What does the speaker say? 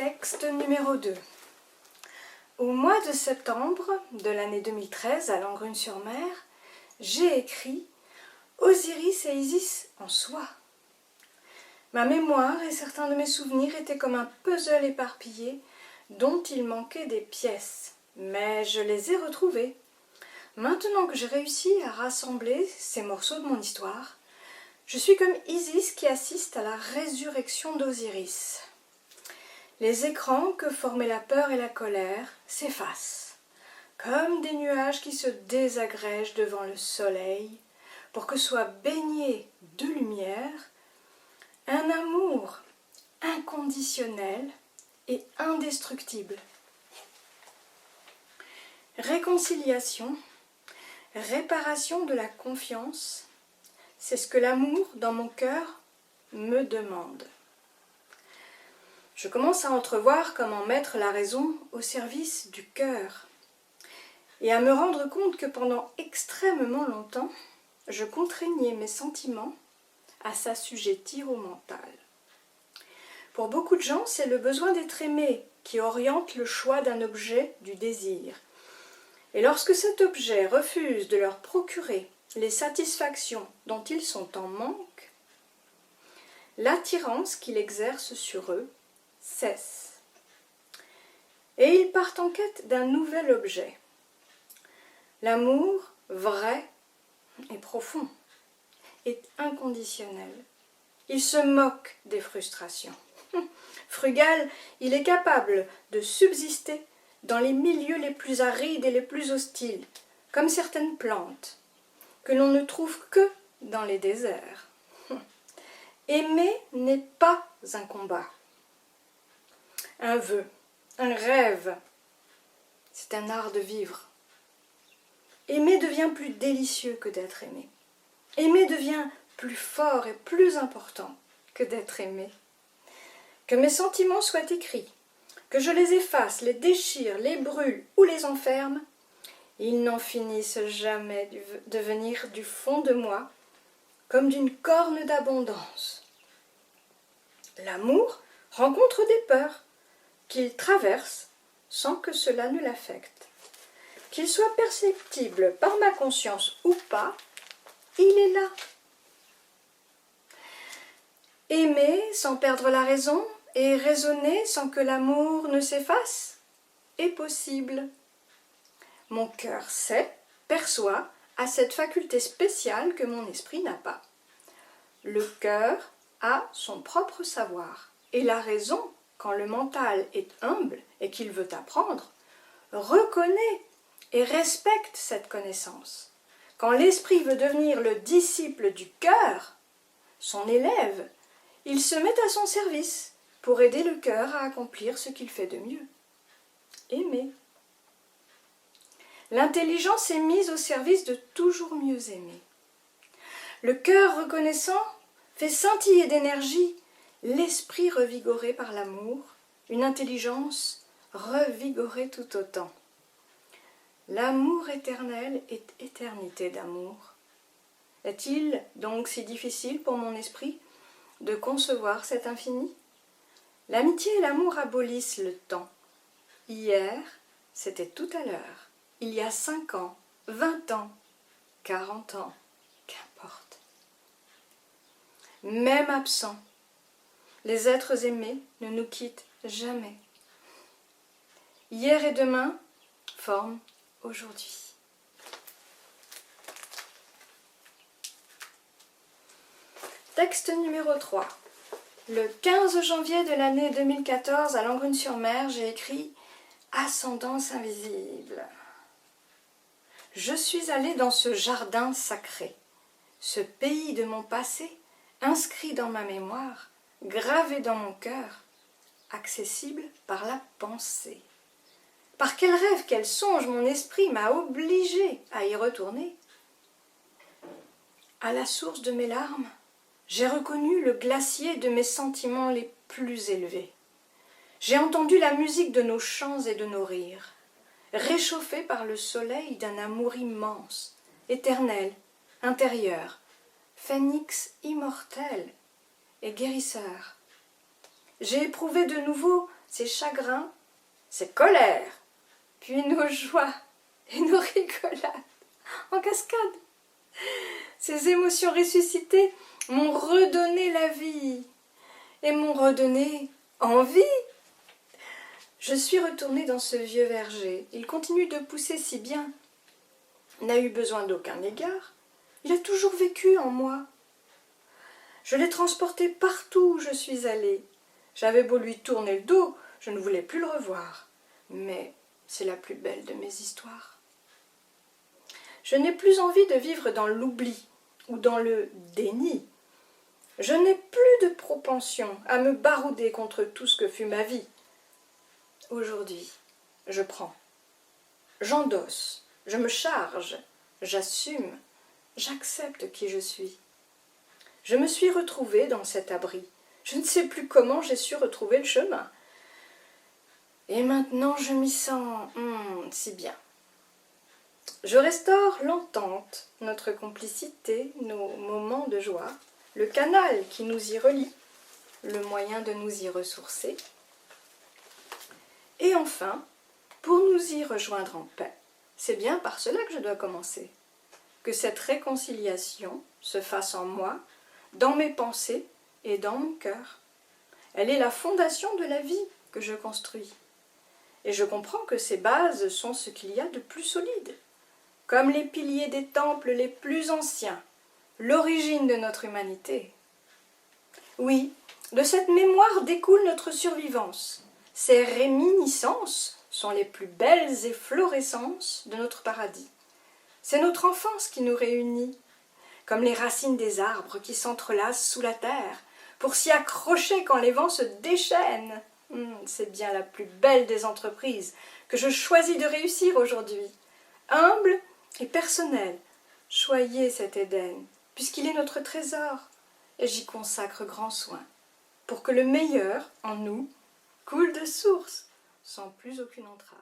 Texte numéro 2. Au mois de septembre de l'année 2013, à Langrune-sur-Mer, j'ai écrit « Osiris et Isis en soi ». Ma mémoire et certains de mes souvenirs étaient comme un puzzle éparpillé dont il manquait des pièces, mais je les ai retrouvées. Maintenant que j'ai réussi à rassembler ces morceaux de mon histoire, je suis comme Isis qui assiste à la résurrection d'Osiris. Les écrans que formaient la peur et la colère s'effacent, comme des nuages qui se désagrègent devant le soleil, pour que soit baigné de lumière un amour inconditionnel et indestructible. Réconciliation, réparation de la confiance, c'est ce que l'amour dans mon cœur me demande. Je commence à entrevoir comment mettre la raison au service du cœur et à me rendre compte que pendant extrêmement longtemps, je contraignais mes sentiments à s'assujettir au mental. Pour beaucoup de gens, c'est le besoin d'être aimé qui oriente le choix d'un objet du désir. Et lorsque cet objet refuse de leur procurer les satisfactions dont ils sont en manque, l'attirance qu'il exerce sur eux cesse. Et ils partent en quête d'un nouvel objet. L'amour vrai et profond est inconditionnel. Il se moque des frustrations. Frugal, il est capable de subsister dans les milieux les plus arides et les plus hostiles, comme certaines plantes, que l'on ne trouve que dans les déserts. Aimer n'est pas un combat, un vœu, un rêve, c'est un art de vivre. Aimer devient plus délicieux que d'être aimé. Aimer devient plus fort et plus important que d'être aimé. Que mes sentiments soient écrits, que je les efface, les déchire, les brûle ou les enferme, ils n'en finissent jamais de venir du fond de moi comme d'une corne d'abondance. L'amour rencontre des peurs qu'il traverse sans que cela ne l'affecte. Qu'il soit perceptible par ma conscience ou pas, il est là. Aimer sans perdre la raison et raisonner sans que l'amour ne s'efface est possible. Mon cœur sait, perçoit, a cette faculté spéciale que mon esprit n'a pas. Le cœur a son propre savoir et la raison, quand le mental est humble et qu'il veut apprendre, reconnaît et respecte cette connaissance. Quand l'esprit veut devenir le disciple du cœur, son élève, il se met à son service pour aider le cœur à accomplir ce qu'il fait de mieux. Aimer. L'intelligence est mise au service de toujours mieux aimer. Le cœur reconnaissant fait scintiller d'énergie l'esprit revigoré par l'amour, une intelligence revigorée tout autant. L'amour éternel est éternité d'amour. Est-il donc si difficile pour mon esprit de concevoir cet infini? L'amitié et l'amour abolissent le temps. Hier, c'était tout à l'heure. Il y a 5 ans, 20 ans, 40 ans, qu'importe. Même absents, les êtres aimés ne nous quittent jamais. Hier et demain forment aujourd'hui. Texte numéro 3. Le 15 janvier de l'année 2014, à Langrune-sur-Mer, j'ai écrit « Ascendance invisible ». Je suis allée dans ce jardin sacré, ce pays de mon passé, inscrit dans ma mémoire, gravé dans mon cœur, accessible par la pensée. Par quel rêve, quel songe mon esprit m'a obligé à y retourner. À la source de mes larmes, j'ai reconnu le glacier de mes sentiments les plus élevés. J'ai entendu la musique de nos chants et de nos rires, réchauffée par le soleil d'un amour immense, éternel, intérieur, phénix immortel et guérisseur. j'ai éprouvé de nouveau ces chagrins, ces colères, puis nos joies et nos rigolades en cascade. Ces émotions ressuscitées m'ont redonné la vie et m'ont redonné envie. Je suis retournée dans ce vieux verger. Il continue de pousser si bien. N'a eu besoin d'aucun égard. Il a toujours vécu en moi. Je l'ai transporté partout où je suis allée. J'avais beau lui tourner le dos, je ne voulais plus le revoir. Mais c'est la plus belle de mes histoires. Je n'ai plus envie de vivre dans l'oubli ou dans le déni. Je n'ai plus de propension à me barouder contre tout ce que fut ma vie. Aujourd'hui, je prends, j'endosse, je me charge, j'assume, j'accepte qui je suis. Je me suis retrouvée dans cet abri. Je ne sais plus comment j'ai su retrouver le chemin. Et maintenant, je m'y sens si bien. Je restaure l'entente, notre complicité, nos moments de joie, le canal qui nous y relie, le moyen de nous y ressourcer. Et enfin, pour nous y rejoindre en paix, c'est bien par cela que je dois commencer. Que cette réconciliation se fasse en moi, dans mes pensées et dans mon cœur. Elle est la fondation de la vie que je construis. Et je comprends que ces bases sont ce qu'il y a de plus solide, comme les piliers des temples les plus anciens, l'origine de notre humanité. Oui, de cette mémoire découle notre survivance. Ces réminiscences sont les plus belles efflorescences de notre paradis. C'est notre enfance qui nous réunit, comme les racines des arbres qui s'entrelacent sous la terre, pour s'y accrocher quand les vents se déchaînent. C'est bien la plus belle des entreprises que je choisis de réussir aujourd'hui. Humble et personnel, choyez cet Éden, puisqu'il est notre trésor, et j'y consacre grand soin, pour que le meilleur en nous coule de source, sans plus aucune entrave.